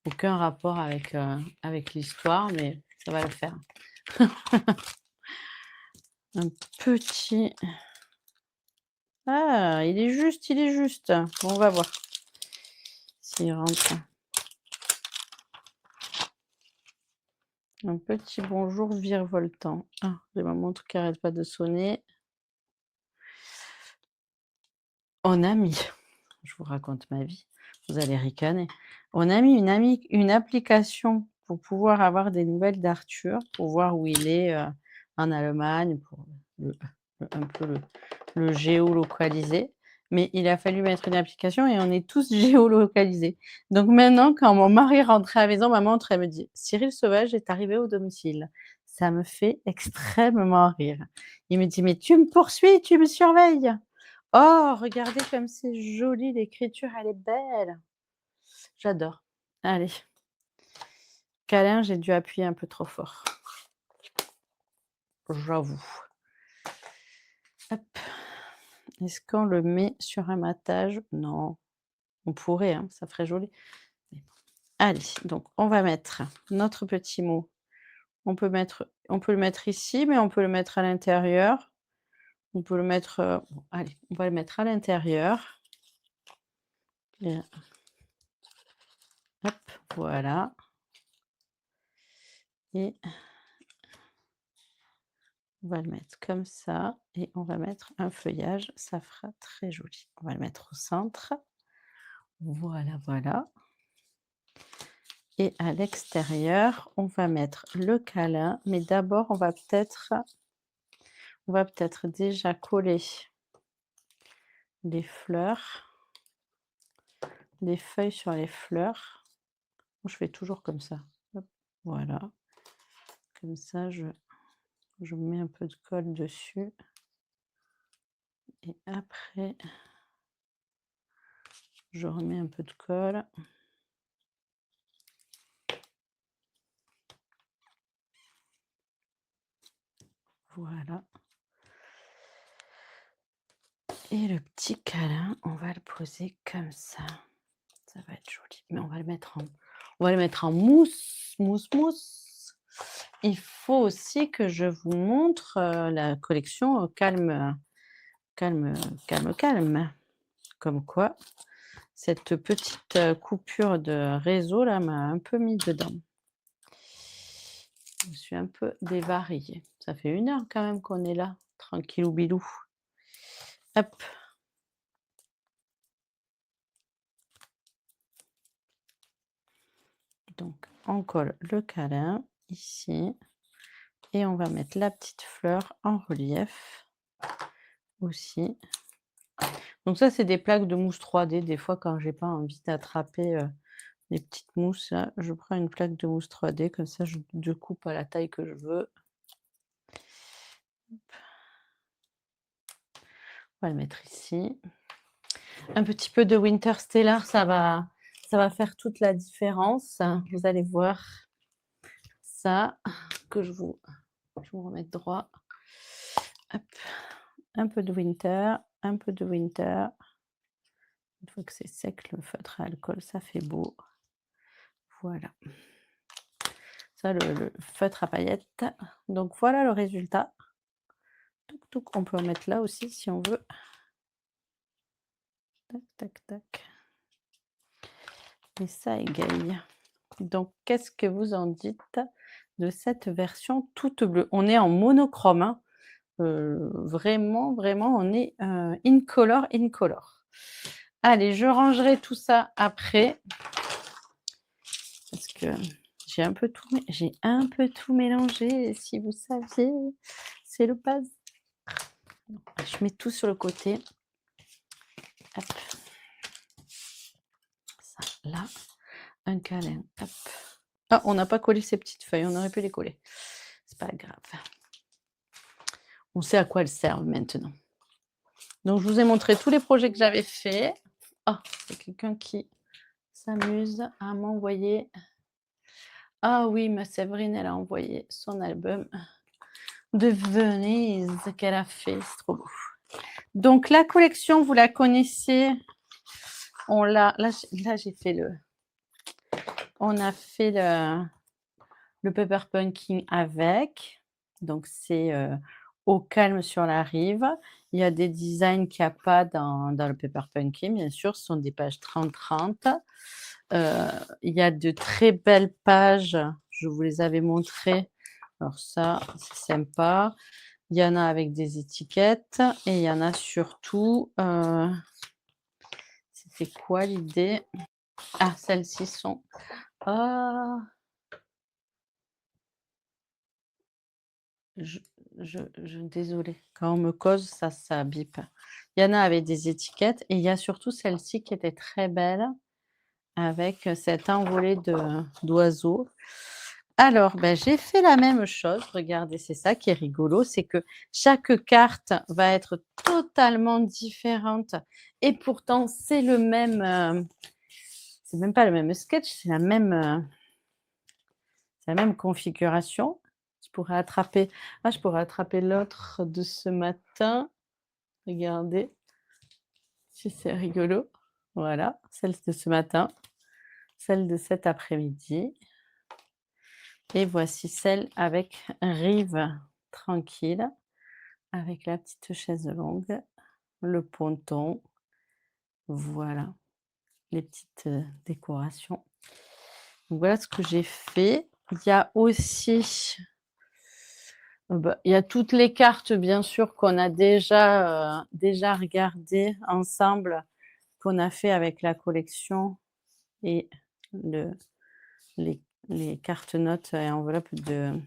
A: aucun rapport avec l'histoire, mais ça va le faire. Un petit ah, il est juste. Bon, on va voir. qui rentre. Un petit bonjour virevoltant. Ah, j'ai ma montre qui arrête pas de sonner. On a mis je vous raconte ma vie, vous allez ricaner. On a mis une application pour pouvoir avoir des nouvelles d'Arthur, pour voir où il est, en Allemagne, pour le un peu le géolocaliser. Mais il a fallu mettre une application et on est tous géolocalisés. Donc maintenant, quand mon mari rentre à la maison, ma montre, elle me dit: «Cyril Sauvage est arrivé au domicile». Ça me fait extrêmement rire. Il me dit: «Mais tu me poursuis, tu me surveilles?» Oh, regardez comme c'est joli, l'écriture, elle est belle. J'adore. Allez, câlin, j'ai dû appuyer un peu trop fort. J'avoue. Hop. Est-ce qu'on le met sur un matage? Non. On pourrait, hein, ça ferait joli. Mais bon. Allez, donc on va mettre notre petit mot. On peut le mettre ici, mais on peut le mettre à l'intérieur. On peut le mettre, bon, allez, on va le mettre à l'intérieur. Et hop, voilà. Et on va le mettre comme ça et on va mettre un feuillage, ça fera très joli. On va le mettre au centre. Voilà, voilà. Et à l'extérieur, on va mettre le câlin, mais d'abord on va peut-être déjà coller les fleurs, les feuilles sur les fleurs. Moi, je fais toujours comme ça. Hop, voilà. Comme ça, je mets un peu de colle dessus. Et après, je remets un peu de colle. Voilà. Et le petit câlin, on va le poser comme ça. Ça va être joli. Mais on va le mettre en mousse, mousse, mousse. Il faut aussi que je vous montre, la collection, calme, calme, calme, calme. Comme quoi, cette petite, coupure de réseau là m'a un peu mis dedans. Je suis un peu dévariée. Ça fait 1 heure quand même qu'on est là, tranquillou bilou. Hop. Donc on colle le câlin ici et on va mettre la petite fleur en relief aussi. Donc ça, c'est des plaques de mousse 3D. Des fois, quand j'ai pas envie d'attraper, les petites mousses là, je prends une plaque de mousse 3D comme ça je découpe à la taille que je veux. On va le mettre ici. Un petit peu de Winter Stellar, ça va faire toute la différence. Vous allez voir ça, que je vous remette droit. Hop. Un peu de Winter, un peu de Winter. Une fois que c'est sec, le feutre à alcool, ça fait beau. Voilà. Ça, le feutre à paillettes. Donc voilà le résultat. Touc, touc, on peut en mettre là aussi si on veut. Tac, tac, tac. Et ça égaye. Donc, qu'est-ce que vous en dites de cette version toute bleue? On est en monochrome, hein. Vraiment, vraiment, on est, incolore, incolore. Allez, je rangerai tout ça après parce que j'ai un peu tout mélangé, si vous saviez, c'est le bazar. Je mets tout sur le côté. Hop. Ça, là, un câlin, hop. Ah, on n'a pas collé ces petites feuilles, on aurait pu les coller. C'est pas grave. On sait à quoi elles servent maintenant. Donc, je vous ai montré tous les projets que j'avais faits. Ah, c'est quelqu'un qui s'amuse à m'envoyer. Ah oui, ma Séverine, elle a envoyé son album de Venise qu'elle a fait. C'est trop beau. Donc, la collection, vous la connaissez. Là, j'ai fait on a fait le Pepper Punking avec. Donc, c'est au calme sur la rive. Il y a des designs qu'il y a pas dans le Paper Punkin, bien sûr, ce sont des pages 30-30. Heu, il y a de très belles pages, je vous les avais montrées. Alors ça, c'est sympa. Il y en a avec des étiquettes et il y en a surtout, c'était quoi l'idée? Ah, celles-ci sont ah! Je je désolée, quand on me cause, ça bip. Il y en a avec des étiquettes et il y a surtout celle-ci qui était très belle avec, cet envolé de d'oiseaux. Alors, ben, j'ai fait la même chose, regardez, c'est ça qui est rigolo, c'est que chaque carte va être totalement différente et pourtant c'est même pas le même sketch, c'est la même configuration. Je pourrais attraper l'autre de ce matin. Regardez, si c'est rigolo. Voilà, celle de ce matin, celle de cet après-midi et voici celle avec rive tranquille, avec la petite chaise longue, le ponton. Voilà, les petites, décorations. Donc voilà ce que j'ai fait. Il y a aussi bah, il y a toutes les cartes bien sûr qu'on a déjà regardées ensemble, qu'on a fait avec la collection et le les les cartes notes et enveloppes de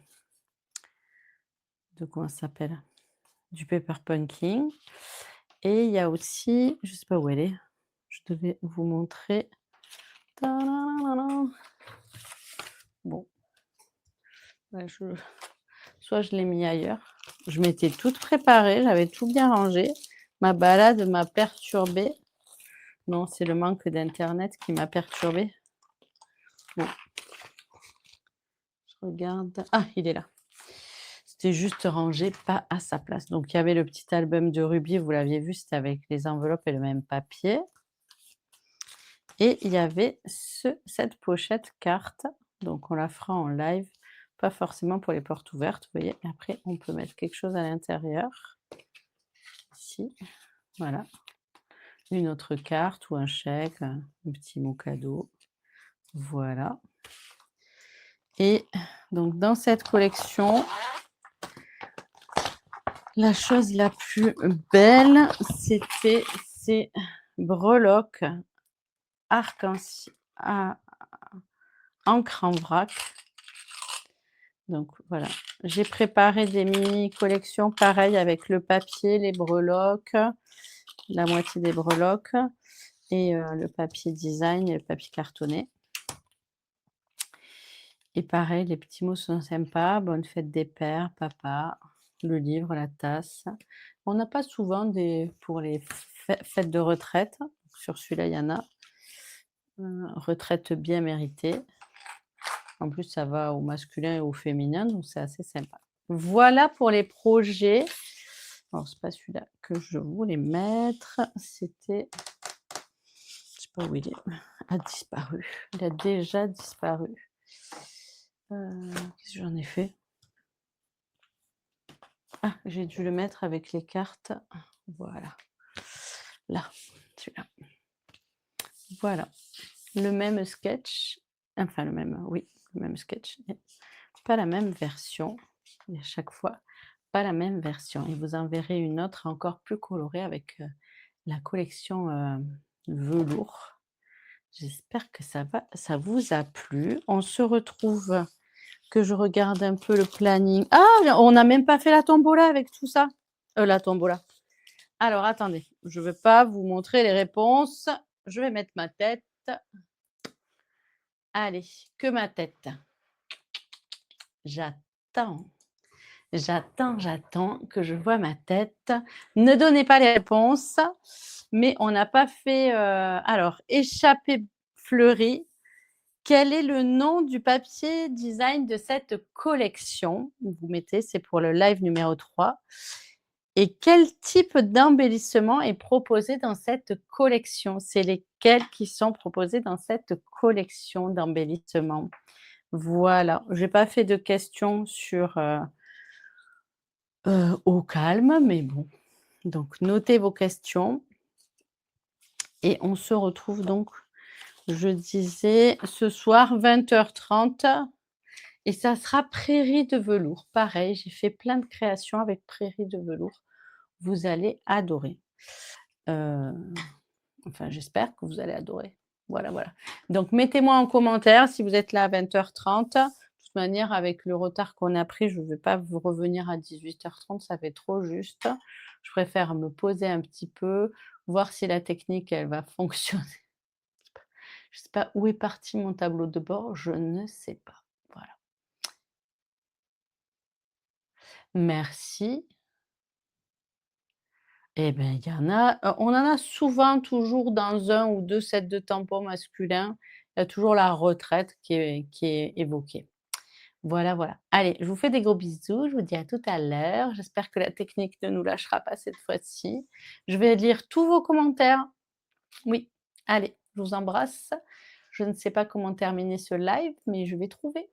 A: comment ça s'appelle? Du Paper Punking et il y a aussi, je sais pas où elle est, je devais vous montrer. Tadadadam. Bon, bah, soit je l'ai mis ailleurs. Je m'étais toute préparée, j'avais tout bien rangé. Ma balade m'a perturbée. Non, c'est le manque d'internet qui m'a perturbée. Bon, je regarde. Ah, il est là. C'était juste rangé pas à sa place. Donc il y avait le petit album de Ruby, vous l'aviez vu, c'était avec les enveloppes et le même papier. Et il y avait cette pochette carte. Donc on la fera en live, pas forcément pour les portes ouvertes, vous voyez. Et après, on peut mettre quelque chose à l'intérieur. Ici, voilà. Une autre carte ou un chèque, un petit mot cadeau. Voilà. Et donc dans cette collection, la chose la plus belle, c'était ces breloques arc-en-ciel à encre en vrac. Donc voilà, j'ai préparé des mini collections pareilles avec le papier, les breloques, la moitié des breloques et le papier design et le papier cartonné. Et pareil, les petits mots sont sympas. Bonne fête des pères, papa, le livre, la tasse. On n'a pas souvent pour les fêtes de retraite. Sur celui-là, il y en a. Retraite bien méritée. En plus, ça va au masculin et au féminin, donc c'est assez sympa. Voilà pour les projets. Alors, c'est pas celui-là que je voulais mettre. C'était, je sais pas où il est. A disparu. Il a déjà disparu. Qu'est-ce que j'en ai fait? Ah, j'ai dû le mettre avec les cartes. Voilà. Là, celui-là. Voilà. Le même sketch. Enfin, oui, le même sketch. Mais pas la même version. Et à chaque fois, pas la même version. Et vous en verrez une autre encore plus colorée avec la collection velours. J'espère que ça vous a plu. On se retrouve, que je regarde un peu le planning. Ah, on n'a même pas fait la tombola avec tout ça. La tombola. Alors, attendez, je ne vais pas vous montrer les réponses. Je vais mettre ma tête. Allez, que ma tête. J'attends. J'attends que je vois ma tête. Ne donnez pas les réponses, mais on n'a pas fait. Alors, échappée fleurie. Quel est le nom du papier design de cette collection? Vous mettez, c'est pour le live numéro 3. Et quel type d'embellissement est proposé dans cette collection? C'est lesquels qui sont proposés dans cette collection d'embellissement? Voilà, j'ai pas fait de questions sur, au calme, mais bon. Donc notez vos questions et on se retrouve donc, je disais, ce soir 20h30 et ça sera prairie de velours. Pareil, j'ai fait plein de créations avec prairie de velours. Vous allez adorer. Heu, enfin j'espère que vous allez adorer. Voilà, voilà. Donc mettez-moi en commentaire si vous êtes là à 20h30. De toute manière, avec le retard qu'on a pris, je ne vais pas vous revenir à 18h30, ça fait trop juste. Je préfère me poser un petit peu, voir si la technique, elle va fonctionner. Je sais pas où est parti mon tableau de bord, je ne sais pas. Voilà. Merci. Eh ben, il y en a, on en a souvent toujours dans un ou 2 sets de tampons masculins. Il y a toujours la retraite qui est évoquée. Voilà, voilà. Allez, je vous fais des gros bisous, je vous dis à tout à l'heure. J'espère que la technique ne nous lâchera pas cette fois-ci. Je vais lire tous vos commentaires. Oui, allez, je vous embrasse. Je ne sais pas comment terminer ce live, mais je vais trouver.